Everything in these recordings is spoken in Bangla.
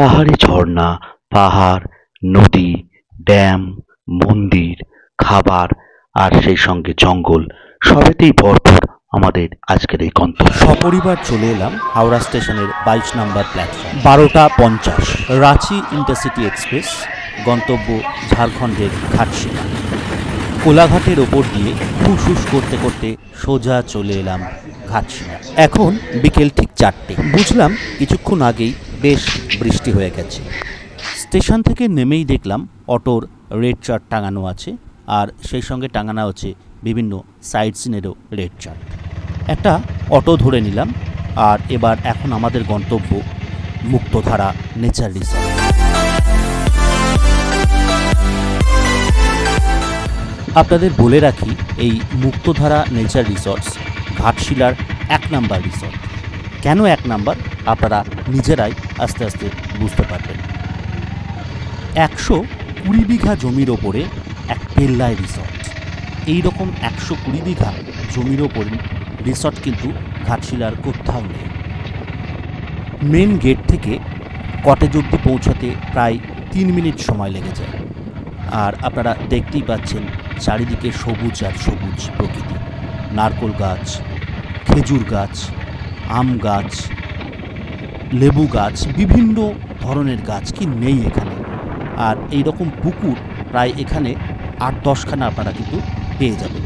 পাহাড়ে ঝর্ণা, পাহাড়, নদী, ড্যাম, মন্দির, খাবার আর সেই সঙ্গে জঙ্গল সবেতেই ভরপুর আমাদের আজকের এই গন্তব্য। সপরিবার চলে এলাম হাওড়া স্টেশনের 22 নম্বর প্ল্যাটফর্ম। 12:50 রাঁচি ইন্টারসিটি এক্সপ্রেস, গন্তব্য ঝাড়খণ্ডের ঘাটশিলা। কোলাঘাটের ওপর দিয়ে হুস করতে করতে সোজা চলে এলাম ঘাটশিলা। এখন বিকেল ঠিক 4টে। বুঝলাম কিছুক্ষণ আগেই বেশ বৃষ্টি হয়ে গেছে। স্টেশন থেকে নেমেই দেখলাম অটোর রেড চার্ট টাঙানো আছে, আর সেই সঙ্গে টাঙানো আছে বিভিন্ন সাইট সিনেরও রেড চার্ট। একটা অটো ধরে নিলাম, আর এবার এখন আমাদের গন্তব্য মুক্তধারা নেচার রিসর্ট। আপনাদের বলে রাখি, এই মুক্তধারা নেচার রিসর্টস ঘাটশিলার 1 নাম্বার রিসর্ট। কেন 1 নাম্বার আপনারা নিজেরাই আস্তে আস্তে বুঝতে পারবেন। 120 বিঘা জমির ওপরে এক পেল্লায় রিসর্ট। এইরকম 120 বিঘা জমির ওপরে রিসর্ট কিন্তু ঘাটশিলার কোথাও নেই। মেন গেট থেকে কটেজ অবধি পৌঁছাতে প্রায় 3 মিনিট সময় লেগে যায়। আর আপনারা দেখতেই পাচ্ছেন চারিদিকে সবুজ আর সবুজ প্রকৃতি। নারকেল গাছ, খেজুর গাছ, আম গাছ, লেবু গাছ, বিভিন্ন ধরনের গাছ কি নেই এখানে। আর এই রকম পুকুর প্রায় এখানে 8-10খানা আপনারা কিন্তু পেয়ে যাবেন।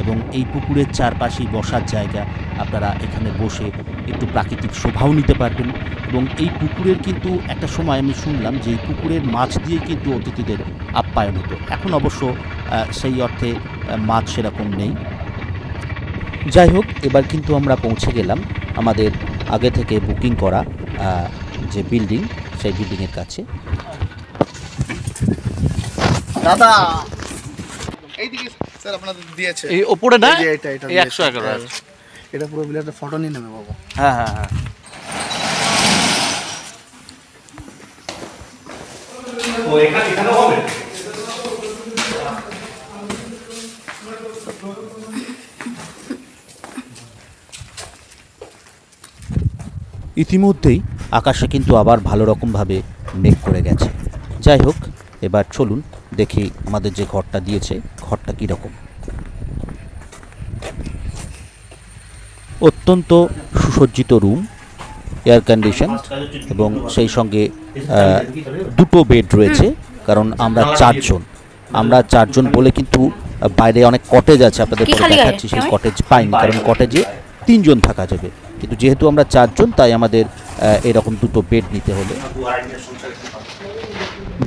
এবং এই পুকুরের চারপাশেই বসার জায়গা, আপনারা এখানে বসে একটু প্রাকৃতিক শোভাও নিতে পারবেন। এবং এই পুকুরের কিন্তু একটা সময় আমি শুনলাম যে এই পুকুরের মাছ দিয়ে কিন্তু অতিথিদের আপ্যায়ন হতো। এখন অবশ্য সেই অর্থে মাছ সেরকম নেই। যাই হোক, এবার কিন্তু আমরা পৌঁছে গেলাম আমাদের আগে থেকে বুকিং করা যে বিল্ডিং, সেই বিল্ডিংয়ের কাছে। দাদা এইদিকে স্যার আপনাদের দিয়েছে এই ওপরে না, এটা এই 111 এটা পুরো বিলের ফটো নিয়ে নেবে বাবা। হ্যাঁ হ্যাঁ হ্যাঁ। ও এখানে হবে। ইতিমধ্যেই আকাশে কিন্তু আবার ভালো রকমভাবে মেঘ করে গেছে। যাই হোক, এবার চলুন দেখি আমাদের যে ঘরটা দিয়েছে ঘরটা কীরকম। অত্যন্ত সুসজ্জিত রুম, এয়ার কন্ডিশন, এবং সেই সঙ্গে 2টো বেড রয়েছে। কারণ আমরা 4 জন বলে কিন্তু বাইরে অনেক কটেজ আছে, আপনাদের পরে দেখাচ্ছি। সেই কটেজ পাইনি, কারণ কটেজে 3 জন থাকা যাবে, কিন্তু যেহেতু আমরা 4 জন তাই আমাদের এরকম 2টো বেড নিতে হলো।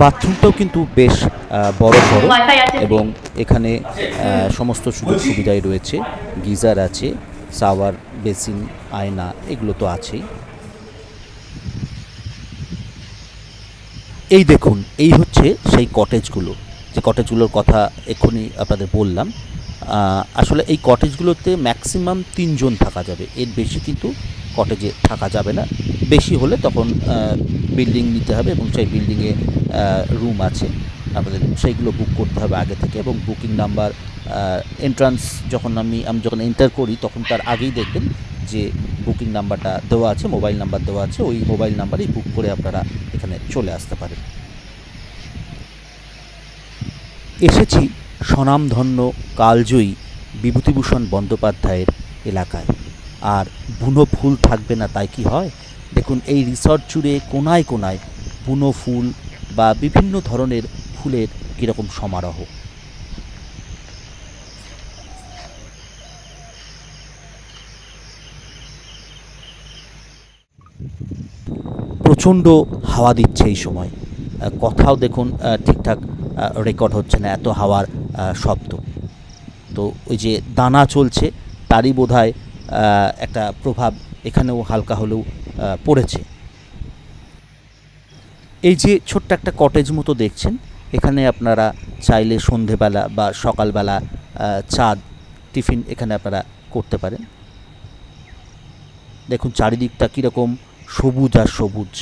বাথরুমটাও কিন্তু বেশ বড় এবং এখানে সমস্ত সুযোগ সুবিধাই রয়েছে। গিজার আছে, শাওয়ার, বেসিন, আয়না, এগুলো তো আছেই। এই দেখুন, এই হচ্ছে সেই কটেজগুলো, যে কটেজগুলোর কথা এক্ষুনি আপনাদের বললাম। আসলে এই কটেজগুলোতে ম্যাক্সিমাম 3 জন থাকা যাবে, এর বেশি কিন্তু কটেজে থাকা যাবে না। বেশি হলে তখন বিল্ডিং নিতে হবে, এবং সেই বিল্ডিংয়ে রুম আছে, আপনাদের সেইগুলো বুক করতে হবে আগে থেকে। এবং বুকিং নাম্বার, এন্ট্রান্স যখন আমি যখন এন্টার করি তখন তার আগেই দেখবেন যে বুকিং নাম্বারটা দেওয়া আছে, মোবাইল নাম্বার দেওয়া আছে। ওই মোবাইল নাম্বারেই বুক করে আপনারা এখানে চলে আসতে পারেন। এসেছি স্বনামধন্য কালজয়ী বিভূতিভূষণ বন্দ্যোপাধ্যায়ের এলাকায়। আর বুনো ফুল থাকবে না তাই কি হয়? দেখুন, এই রিসর্ট জুড়ে কোনায় কোনায় বুনো ফুল বা বিভিন্ন ধরনের ফুলের কীরকম সমারোহ। প্রচণ্ড হাওয়া দিচ্ছে এই সময়, কথাও দেখুন ঠিকঠাক রেকর্ড হচ্ছে না, এত হাওয়ার শব্দ। তো ওই যে দানা চলছে তারই বোধহয় একটা প্রভাব এখানেও হালকা হলেও পড়েছে। এই যে ছোট্ট একটা কটেজ মতো দেখছেন, এখানে আপনারা চাইলে সন্ধেবেলা বা সকালবেলা চা টিফিন এখানে আপনারা করতে পারেন। দেখুন চারিদিকটা কীরকম সবুজ আর সবুজ।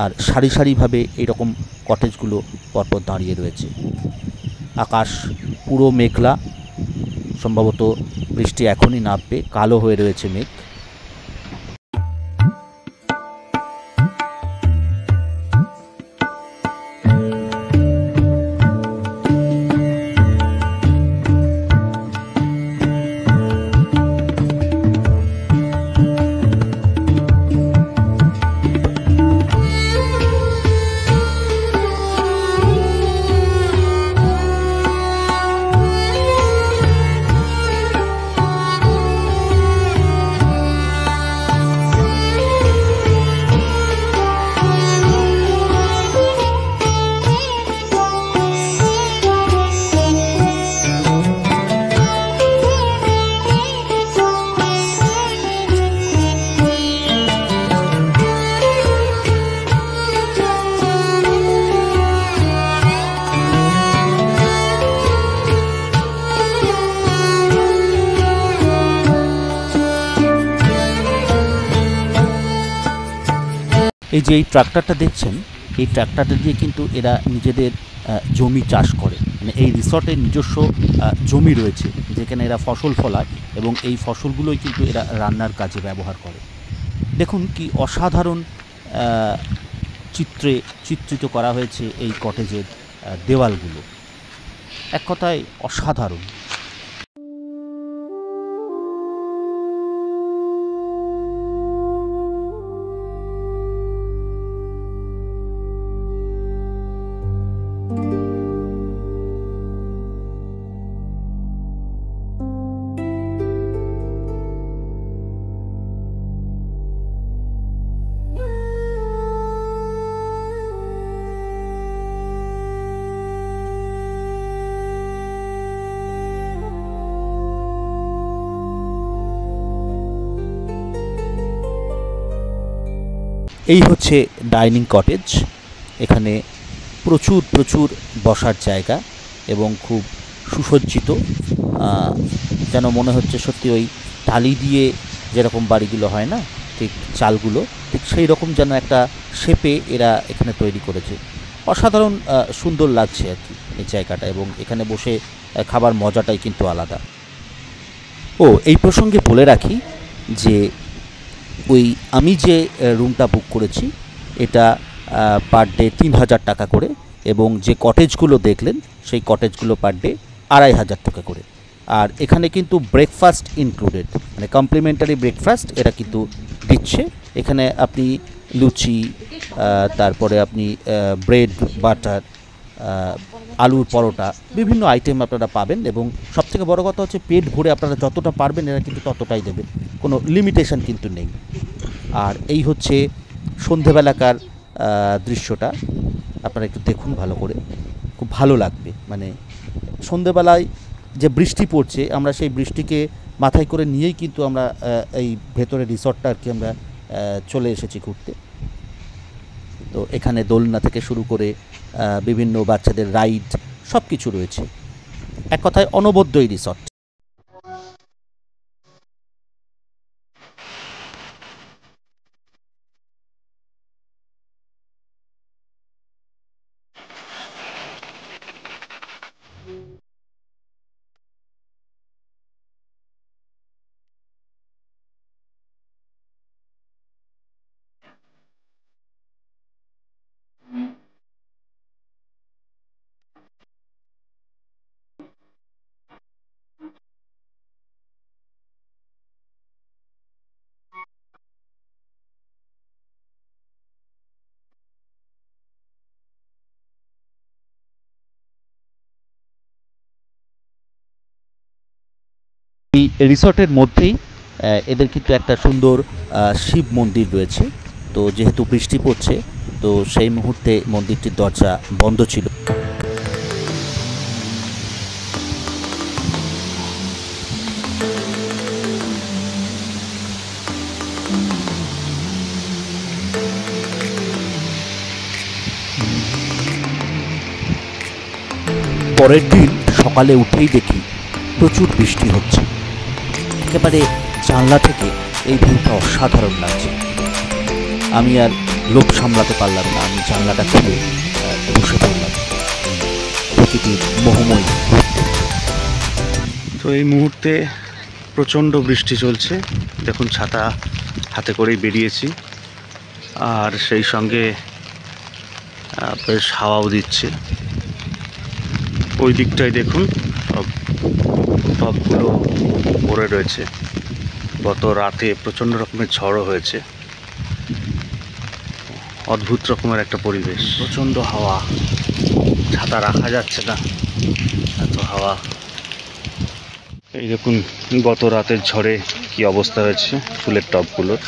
আর সারি সারিভাবে এইরকম কটেজগুলো পরপর দাঁড়িয়ে রয়েছে। আকাশ পুরো মেঘলা, সম্ভবত বৃষ্টি এখনই নামবে, কালো হয়ে রয়েছে মেঘ। এই যে এই ট্রাক্টরটা দেখছেন, এই ট্রাক্টরটা দিয়ে কিন্তু এরা নিজেদের জমি চাষ করে। মানে এই রিসর্টের নিজস্ব জমি রয়েছে যেখানে এরা ফসল ফলায় এবং এই ফসলগুলোই কিন্তু এরা রান্নার কাজে ব্যবহার করে। দেখুন কি অসাধারণ চিত্রে চিত্রিত করা হয়েছে এই কটেজের দেওয়ালগুলো, এক কথায় অসাধারণ। এই হচ্ছে ডাইনিং কটেজ। এখানে প্রচুর প্রচুর বসার জায়গা এবং খুব সুসজ্জিত, যেন মনে হচ্ছে সত্যি ওই টালি দিয়ে যেরকম বাড়িগুলো হয় না, ঠিক চালগুলো, ঠিক সেই রকম যেন একটা শেপে এরা এখানে তৈরি করেছে। অসাধারণ সুন্দর লাগছে আর কি এই জায়গাটা, এবং এখানে বসে খাবার মজাটাই কিন্তু আলাদা। এই প্রসঙ্গে বলে রাখি যে ওই আমি যে রুমটা বুক করেছি এটা পার ডে 3000 টাকা করে, এবং যে কটেজগুলো দেখলেন সেই কটেজগুলো পার ডে 2500 টাকা করে। আর এখানে কিন্তু ব্রেকফাস্ট ইনক্লুডেড, মানে কমপ্লিমেন্টারি ব্রেকফাস্ট এরা কিন্তু দিচ্ছে। এখানে আপনি লুচি, তারপরে আপনি ব্রেড, বাটার, আলুর পরোটা, বিভিন্ন আইটেম আপনারা পাবেন, এবং সবথেকে বড় কথা হচ্ছে পেট ভরে আপনারা যতটা পারবেন এরা কিন্তু ততটাই দেবে, কোনো লিমিটেশন কিন্তু নেই। আর এই হচ্ছে সন্ধেবেলাকার দৃশ্যটা, আপনারা একটু দেখুন ভালো করে, খুব ভালো লাগবে। মানে সন্ধেবেলায় যে বৃষ্টি পড়ছে, আমরা সেই বৃষ্টিকে মাথায় করে নিয়েই কিন্তু আমরা এই ভেতরে রিসর্টটা আর কি আমরা চলে এসেছি ঘুরতে। তো এখানে দোলনা থেকে শুরু করে বিভিন্ন বাচ্চাদের রাইড সব কিছু রয়েছে, এক কথায় অনবদ্য এই রিসর্ট। এই রিসর্টের মধ্যেই এদের কিন্তু একটা সুন্দর শিব মন্দির রয়েছে। তো যেহেতু বৃষ্টি পড়ছে, তো সেই মুহূর্তে মন্দিরটির দরজা বন্ধ ছিল। পরের দিন সকালে উঠেই দেখি প্রচুর বৃষ্টি হচ্ছে। একেবারে জানলা থেকে এই ভিউটা অসাধারণ লাগছে। আমি আর লোভ সামলাতে পারলাম না, আমি জানলাটা খুলে বসে পড়লাম প্রকৃতির মোহময়। তো এই মুহূর্তে প্রচণ্ড বৃষ্টি চলছে, দেখুন ছাতা হাতে করেই বেরিয়েছি, আর সেই সঙ্গে বেশ হাওয়াও দিচ্ছে। ওই দিকটায় দেখুন টবগুলো ভরে রয়েছে, গত রাতে প্রচণ্ড রকমের ঝড়ও হয়েছে, অদ্ভুত রকমের একটা পরিবেশ, প্রচণ্ড হাওয়া, ছাতা রাখা যাচ্ছে না, এত হাওয়া। এই দেখুন গত রাতের ঝড়ে কি অবস্থা হয়েছে ফুলের টবগুলোর।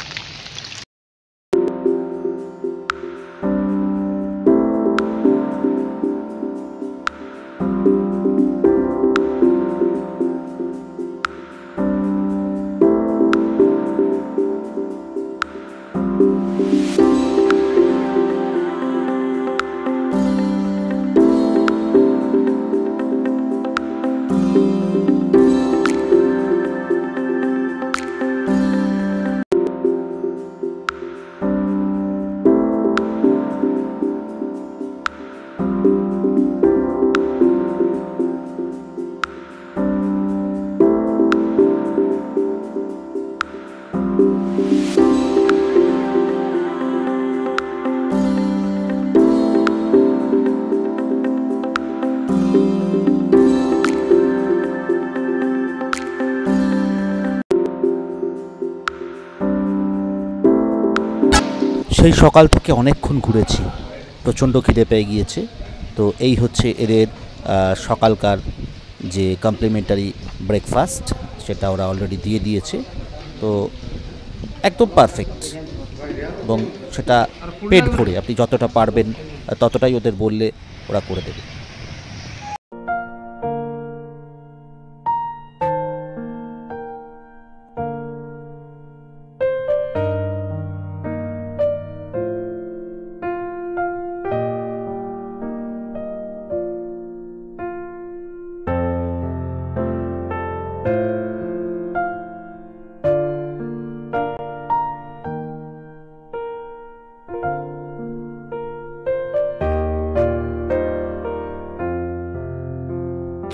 সেই সকাল থেকে অনেকক্ষণ ঘুরেছি, প্রচণ্ড খিদে পেয়ে গিয়েছে। তো এই হচ্ছে এদের সকালকার যে কমপ্লিমেন্টারি ব্রেকফাস্ট, সেটা ওরা অলরেডি দিয়ে দিয়েছে। তো একদম পারফেক্ট, এবং সেটা পেট ভরে আপনি যতটা পারবেন ততটাই ওদের বললে ওরা করে দেবে।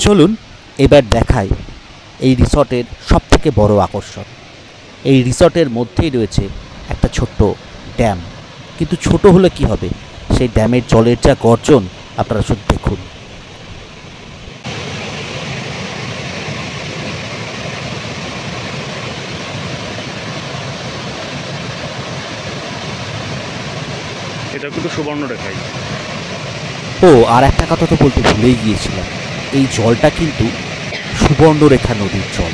চলুন এবার দেখাই এই রিসর্টের সবথেকে বড় আকর্ষণ। এই রিসর্টের মধ্যেই রয়েছে একটা ছোট্ট ড্যাম, কিন্তু ছোট হলে কি হবে, সেই ড্যামের জলের যা গর্জন আপনারা শুধু দেখুন। এটা কিন্তু সুবর্ণরেখাই। ও আর একটা কথা তো বলতে ভুলেই গিয়েছিলাম, এই জলটা কিন্তু সুবর্ণরেখা নদীর জল।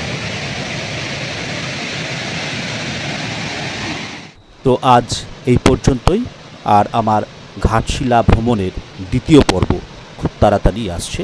তো আজ এই পর্যন্তই, আর আমার ঘাটশিলা ভ্রমণের দ্বিতীয় পর্ব খুব তাড়াতাড়ি আসছে।